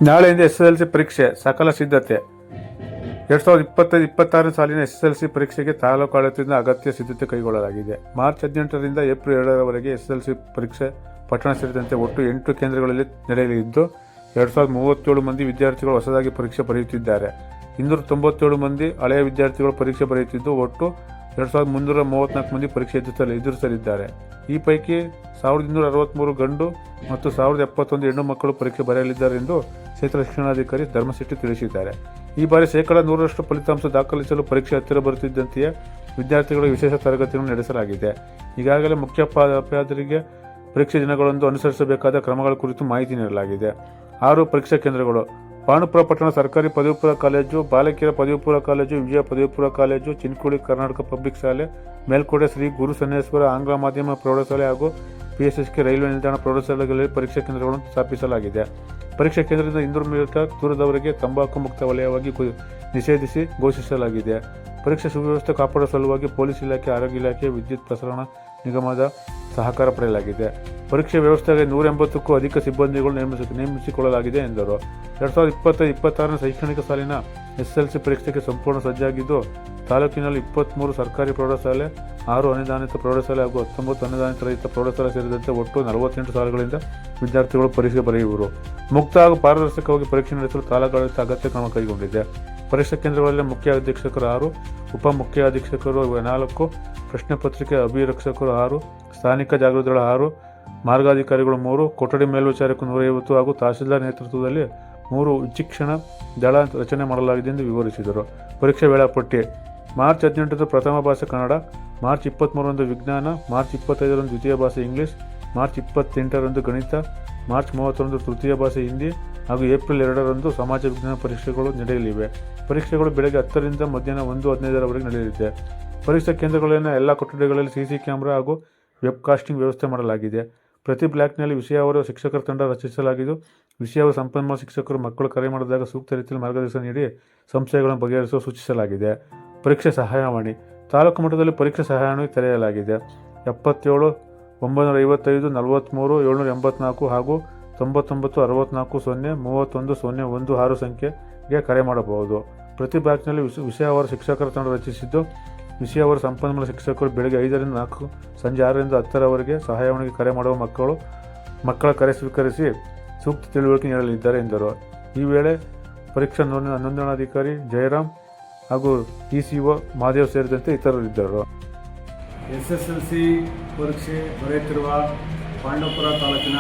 ನಾಳೆಯಿಂದ SSLC ಪರೀಕ್ಷೆ ಸಕಲ ಸಿದ್ಧತೆ 2025-26 ಸಾಲಿನ SSLC ಪರೀಕ್ಷೆಗೆ ತಾಲೂಕು ಆಡಳಿತದಿಂದ ಅಗತ್ಯ ಸಿದ್ಧತೆ ಕೈಗೊಳ್ಳಲಾಗಿದೆ. ಮಾರ್ಚ್ 18ರಿಂದ ಏಪ್ರಿಲ್ 2ರವರೆಗೆ SSLC ಪರೀಕ್ಷೆ ಪಟ್ಟಣ ಸೇರಿದಂತೆ ಒಟ್ಟು 8 ಕೇಂದ್ರಗಳಲ್ಲಿ ನಡೆಯಲಿದ್ದು 2037 ಮಂದಿ ವಿದ್ಯಾರ್ಥಿಗಳು ಹೊಸದಾಗಿ ಪರೀಕ್ಷೆ ಬರೆಯುತ್ತಿದ್ದಾರೆ. 297 ಮಂದಿ ಹಳೆಯ ವಿದ್ಯಾರ್ಥಿಗಳು ಪರೀಕ್ಷೆ ಬರೆಯುತ್ತಿದ್ದು ಒಟ್ಟು 2334 ಮಂದಿ ಪರೀಕ್ಷೆ ಎದುರಿಸಲಿದ್ದಾರೆ. ಈ ಪೈಕಿ 1263 ಗಂಡು ಮತ್ತು 1071 ಹೆಣ್ಣು ಮಕ್ಕಳು ಪರೀಕ್ಷೆ ಬರೆಯಲಿದ್ದಾರೆ ಎಂದು ಕ್ಷೇತ್ರ ಶಿಕ್ಷಣಾಧಿಕಾರಿ ಧರ್ಮಶೆಟ್ಟಿ ತಿಳಿಸಿದ್ದಾರೆ. ಈ ಬಾರಿ 100% ಫಲಿತಾಂಶ ದಾಖಲಿಸಲು ಪರೀಕ್ಷೆ ಹತ್ತಿರ ಬರುತ್ತಿದ್ದಂತೆಯೇ ವಿದ್ಯಾರ್ಥಿಗಳಿಗೆ ವಿಶೇಷ ತರಗತಿಗಳನ್ನು ನಡೆಸಲಾಗಿದೆ. ಈಗಾಗಲೇ ಮುಖ್ಯೋಪಾಧ್ಯಾಯರಿಗೆ ಪರೀಕ್ಷೆ ದಿನಗಳಂದು ಅನುಸರಿಸಬೇಕಾದ ಕ್ರಮಗಳ ಕುರಿತು ಮಾಹಿತಿ ನೀಡಲಾಗಿದೆ. 6 ಪರೀಕ್ಷಾ ಕೇಂದ್ರಗಳು: ಪಾಂಡುಪುರ ಪಟ್ಟಣ ಸರ್ಕಾರಿ ಪದವಿ ಪೂರ್ವ ಕಾಲೇಜು, ಬಾಲಕಿಯರ ಪದವಿ ಪೂರ್ವ ಕಾಲೇಜು, ವಿಜಯ ಪದವಿ ಪೂರ್ವ ಕಾಲೇಜು, ಚಿನ್ಕುಳಿ ಕರ್ನಾಟಕ ಪಬ್ಲಿಕ್ ಶಾಲೆ, ಮೇಲ್ಕೋಟೆ ಶ್ರೀ ಗುರು ಸನ್ನೇಶ್ವರ ಆಂಗ್ಲ ಮಾಧ್ಯಮ ಪ್ರೌಢಶಾಲೆ ಹಾಗೂ PSSK ರೈಲ್ವೆ ನಿಲ್ದಾಣ ಪ್ರೌಢಶಾಲೆಗಳಲ್ಲಿ ಪರೀಕ್ಷಾ ಕೇಂದ್ರಗಳನ್ನು ಸ್ಥಾಪಿಸಲಾಗಿದೆ. ಪರೀಕ್ಷಾ ಕೇಂದ್ರದಿಂದ 200 ಮೀಟರ್ ದೂರದವರೆಗೆ ತಂಬಾಕು ಮುಕ್ತ ವಲಯವಾಗಿ ನಿಷೇಧಿಸಿ ಘೋಷಿಸಲಾಗಿದೆ. ಪರೀಕ್ಷೆ ಸುವ್ಯವಸ್ಥೆ ಕಾಪಾಡುವ ಸಲುವಾಗಿ ಪೊಲೀಸ್ ಇಲಾಖೆ, ಆರೋಗ್ಯ ಇಲಾಖೆ, ವಿದ್ಯುತ್ ಪ್ರಸರಣ ನಿಗಮದ ಸಹಕಾರ ಪಡೆಯಲಾಗಿದೆ. ಪರೀಕ್ಷೆ ವ್ಯವಸ್ಥೆಗೆ 180ಕ್ಕೂ ಅಧಿಕ ಸಿಬ್ಬಂದಿಗಳು ನೇಮಿಸಿಕೊಳ್ಳಲಾಗಿದೆ ಎಂದರು. 2025-26 ಶೈಕ್ಷಣಿಕ ಸಾಲಿನ SSLC ಪರೀಕ್ಷೆಗೆ ಸಂಪೂರ್ಣ ಸಜ್ಜಾಗಿದ್ದು, ತಾಲೂಕಿನಲ್ಲಿ 23 ಸರ್ಕಾರಿ ಪ್ರೌಢಶಾಲೆ, 6 ಅನುದಾನಿತ ಪ್ರೌಢಶಾಲೆ ಹಾಗೂ 19 ಅನುದಾನಿತ ರಹಿತ ಪ್ರೌಢಶಾಲೆ ಸೇರಿದಂತೆ ಒಟ್ಟು 48 ಶಾಲೆಗಳಿಂದ ವಿದ್ಯಾರ್ಥಿಗಳು ಪರೀಕ್ಷೆ ಬರೆಯುವರು. ಮುಕ್ತ ಹಾಗೂ ಪಾರದರ್ಶಕವಾಗಿ ಪರೀಕ್ಷೆ ನಡೆಸಲು ತಾಲೂಕಾಡಳಿತ ಅಗತ್ಯ ಕ್ರಮ ಕೈಗೊಂಡಿದೆ. ಪರೀಕ್ಷಾ ಕೇಂದ್ರಗಳಲ್ಲಿ ಮುಖ್ಯ ಅಧೀಕ್ಷಕರು 6, ಉಪ ಮುಖ್ಯ ಅಧೀಕ್ಷಕರು 4, ಪ್ರಶ್ನೆ ಪತ್ರಿಕೆ ಅಭಿರಕ್ಷಕರು 6, ಸ್ಥಾನಿಕ ಜಾಗೃತಿ ದಳ 6, ಮಾರ್ಗಾಧಿಕಾರಿಗಳು 3, ಕೊಠಡಿ ಮೇಲ್ವಿಚಾರಕರು 150 ಹಾಗೂ ತಹಶೀಲ್ದಾರ್ ನೇತೃತ್ವದಲ್ಲಿ 3 ವಿಚಕ್ಷಣ ದಳ ರಚನೆ ಮಾಡಲಾಗಿದೆ ಎಂದು ವಿವರಿಸಿದರು. ಪರೀಕ್ಷೆ ವೇಳಾಪಟ್ಟಿ: ಮಾರ್ಚ್ 18ರಂದು ಪ್ರಥಮ ಭಾಷೆ ಕನ್ನಡ, ಮಾರ್ಚ್ 23ರಂದು ವಿಜ್ಞಾನ, ಮಾರ್ಚ್ 25ರಂದು ದ್ವಿತೀಯ ಭಾಷೆ ಇಂಗ್ಲಿಷ್, ಮಾರ್ಚ್ 28ರಂದು ಗಣಿತ, ಮಾರ್ಚ್ 30ರಂದು ತೃತೀಯ ಭಾಷೆ ಹಿಂದಿ ಹಾಗೂ ಏಪ್ರಿಲ್ 2ರಂದು ಸಮಾಜ ವಿಜ್ಞಾನ ಪರೀಕ್ಷೆಗಳು ನಡೆಯಲಿವೆ. ಪರೀಕ್ಷೆಗಳು ಬೆಳಗ್ಗೆ 10ರಿಂದ ಮಧ್ಯಾಹ್ನ 1:15ರವರೆಗೆ ನಡೆಯಲಿದೆ. ಪರೀಕ್ಷಾ ಕೇಂದ್ರಗಳಲ್ಲಿನ ಎಲ್ಲ ಕೊಠಡಿಗಳಲ್ಲಿ CC ಕ್ಯಾಮೆರಾ ಹಾಗೂ ವೆಬ್ಕಾಸ್ಟಿಂಗ್ ವ್ಯವಸ್ಥೆ ಮಾಡಲಾಗಿದೆ. ಪ್ರತಿ ಬ್ಲಾಕ್ನಲ್ಲಿ ವಿಷಯಾವರ ಶಿಕ್ಷಕರ ತಂಡ ರಚಿಸಲಾಗಿದ್ದು, ವಿಷಯಾವರ ಸಂಪನ್ಮೂಲ ಶಿಕ್ಷಕರು ಮಕ್ಕಳು ಕರೆ ಮಾಡಿದಾಗ ಸೂಕ್ತ ರೀತಿಯಲ್ಲಿ ಮಾರ್ಗದರ್ಶನ ನೀಡಿ ಸಂಶಯಗಳನ್ನು ಬಗೆಹರಿಸಲು ಸೂಚಿಸಲಾಗಿದೆ. ಪರೀಕ್ಷೆ ಸಹಾಯವಾಣಿ: ತಾಲೂಕು ಮಟ್ಟದಲ್ಲಿ ಪರೀಕ್ಷೆ ಸಹಾಯವಾಣಿ ತೆರೆಯಲಾಗಿದೆ. 77 955 43 784 ಹಾಗೂ 99 64 0 31 016 ಸಂಖ್ಯೆಗೆ ಕರೆ ಮಾಡಬಹುದು. ಪ್ರತಿ ಬ್ಲಾಕ್ನಲ್ಲಿ ವಿಷಯಾವರ ಶಿಕ್ಷಕರ ತಂಡ ರಚಿಸಿದ್ದು, ವಿಷಯಾವರ ಸಂಪನ್ಮೂಲ ಶಿಕ್ಷಕರು ಬೆಳಗ್ಗೆ 5ರಿಂದ 4, ಸಂಜೆ 6ರಿಂದ 10ರವರೆಗೆ ಸಹಾಯವಾಣಿಗೆ ಕರೆ ಮಾಡುವ ಮಕ್ಕಳ ಕರೆ ಸ್ವೀಕರಿಸಿ ಸೂಕ್ತ ತಿಳುವಳಿಕೆ ನೀಡಲಿದ್ದಾರೆ ಎಂದರು. ಈ ವೇಳೆ ಪರೀಕ್ಷಾ ನೋಂದಣಾಧಿಕಾರಿ ಜಯರಾಮ್ ಹಾಗೂ ECO ಮಹಾದೇವ್ ಸೇರಿದಂತೆ ಇತರರಿದ್ದರು. SSLC ಪರೀಕ್ಷೆ ಬರೆಯುತ್ತಿರುವ ಪಾಂಡವಪುರ ತಾಲೂಕಿನ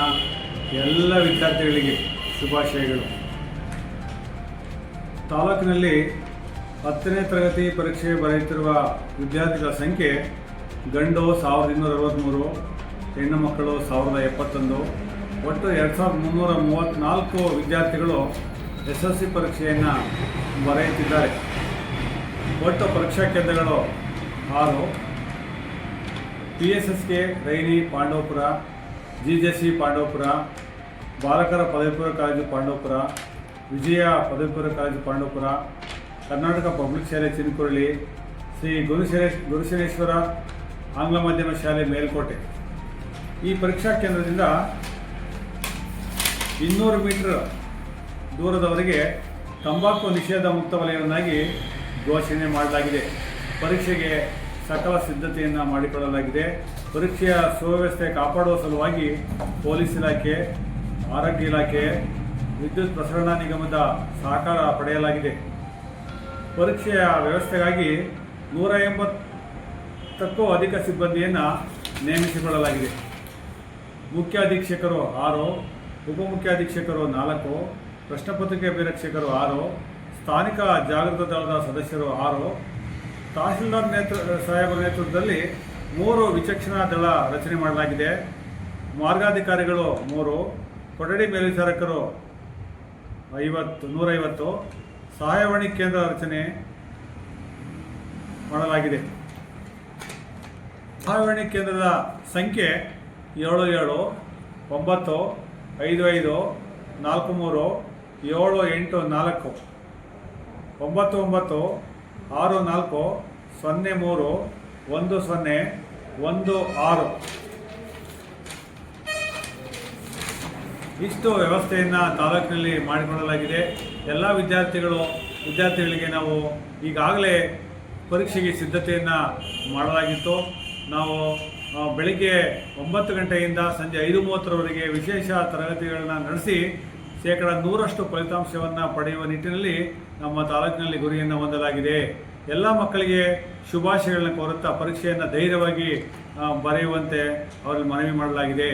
ಎಲ್ಲ ವಿದ್ಯಾರ್ಥಿಗಳಿಗೆ ಶುಭಾಶಯಗಳು. ತಾಲೂಕಿನಲ್ಲಿ 10ನೇ ತರಗತಿ ಪರೀಕ್ಷೆ ಬರೆಯುತ್ತಿರುವ ವಿದ್ಯಾರ್ಥಿಗಳ ಸಂಖ್ಯೆ: ಗಂಡು 1263, ಹೆಣ್ಣು ಮಕ್ಕಳು 1071, ಒಟ್ಟು 2334 ವಿದ್ಯಾರ್ಥಿಗಳು SSLC ಪರೀಕ್ಷೆಯನ್ನು ಬರೆಯುತ್ತಿದ್ದಾರೆ. ಒಟ್ಟು ಪರೀಕ್ಷಾ ಕೇಂದ್ರಗಳು 6: PSSK rainy Pandavapura, GJC Pandavapura, ಬಾಲಕರ ಪದವಿ ಪೂರ್ವ ಕಾಲೇಜು ಪಾಂಡವಪುರ, ವಿಜಯ ಪದವಿ ಪೂರ್ವ ಕಾಲೇಜು ಪಾಂಡವಪುರ, ಕರ್ನಾಟಕ ಪಬ್ಲಿಕ್ ಶಾಲೆ ಚಿನ್ಕುರಳಿ, ಶ್ರೀ ಗುರುಸನೇಶ್ವರ ಆಂಗ್ಲ ಮಾಧ್ಯಮ ಶಾಲೆ ಮೇಲ್ಕೋಟೆ. ಈ ಪರೀಕ್ಷಾ ಕೇಂದ್ರದಿಂದ 200 ಮೀಟರ್ ದೂರದವರೆಗೆ ತಂಬಾಕು ನಿಷೇಧ ಮುಕ್ತ ವಲಯವನ್ನಾಗಿ ಘೋಷಣೆ ಮಾಡಲಾಗಿದೆ. ಪರೀಕ್ಷೆಗೆ ಸಕಲ ಸಿದ್ಧತೆಯನ್ನು ಮಾಡಿಕೊಳ್ಳಲಾಗಿದೆ. ಪರೀಕ್ಷೆಯ ಸುವ್ಯವಸ್ಥೆ ಕಾಪಾಡುವ ಸಲುವಾಗಿ ಪೊಲೀಸ್ ಇಲಾಖೆ, ಆರೋಗ್ಯ ಇಲಾಖೆ, ವಿದ್ಯುತ್ ಪ್ರಸರಣ ನಿಗಮದ ಸಹಕಾರ ಪಡೆಯಲಾಗಿದೆ. ಪರೀಕ್ಷೆಯ ವ್ಯವಸ್ಥೆಗಾಗಿ 180ಕ್ಕೂ ಅಧಿಕ ಸಿಬ್ಬಂದಿಯನ್ನು ನೇಮಿಸಿಕೊಳ್ಳಲಾಗಿದೆ. ಮುಖ್ಯ ಅಧೀಕ್ಷಕರು 6, ಉಪಮುಖ್ಯ ಅಧೀಕ್ಷಕರು 4, ಪ್ರಶ್ನೆ ಪತ್ರಿಕೆ ಅಭಿರಕ್ಷಕರು 6, ಸ್ಥಾನಿಕ ಜಾಗೃತ ದಳದ ಸದಸ್ಯರು 6, ತಹಶೀಲ್ದಾರ್ ಸಾಹೇಬರ ನೇತೃತ್ವದಲ್ಲಿ 3 ವಿಚಕ್ಷಣಾ ದಳ ರಚನೆ ಮಾಡಲಾಗಿದೆ. ಮಾರ್ಗಾಧಿಕಾರಿಗಳು 3, ಕೊಠಡಿ ಮೇಲ್ವಿಚಾರಕರು 150, ಸಹಾಯವಾಣಿ ಕೇಂದ್ರ ರಚನೆ ಮಾಡಲಾಗಿದೆ. ಸಹಾಯವಾಣಿ ಕೇಂದ್ರದ ಸಂಖ್ಯೆ 77 9 55 43 784 99 64 03 10 16. ಇಷ್ಟು ವ್ಯವಸ್ಥೆಯನ್ನು ತಾಲೂಕಿನಲ್ಲಿ ಮಾಡಿಕೊಳ್ಳಲಾಗಿದೆ. ಎಲ್ಲ ವಿದ್ಯಾರ್ಥಿಗಳಿಗೆ ನಾವು ಈಗಾಗಲೇ ಪರೀಕ್ಷೆಗೆ ಸಿದ್ಧತೆಯನ್ನು ಮಾಡಲಾಗಿತ್ತು. ನಾವು ಬೆಳಿಗ್ಗೆ 9 ಗಂಟೆಯಿಂದ ಸಂಜೆ 5:30ರವರೆಗೆ ವಿಶೇಷ ತರಗತಿಗಳನ್ನು ನಡೆಸಿ 100% ಫಲಿತಾಂಶವನ್ನು ಪಡೆಯುವ ನಿಟ್ಟಿನಲ್ಲಿ ನಮ್ಮ ತಾಲೂಕಿನಲ್ಲಿ ಗುರಿಯನ್ನು ಹೊಂದಲಾಗಿದೆ. ಎಲ್ಲ ಮಕ್ಕಳಿಗೆ ಶುಭಾಶಯಗಳನ್ನು ಕೋರುತ್ತಾ ಪರೀಕ್ಷೆಯನ್ನು ಧೈರ್ಯವಾಗಿ ಬರೆಯುವಂತೆ ಅವರಲ್ಲಿ ಮನವಿ ಮಾಡಲಾಗಿದೆ.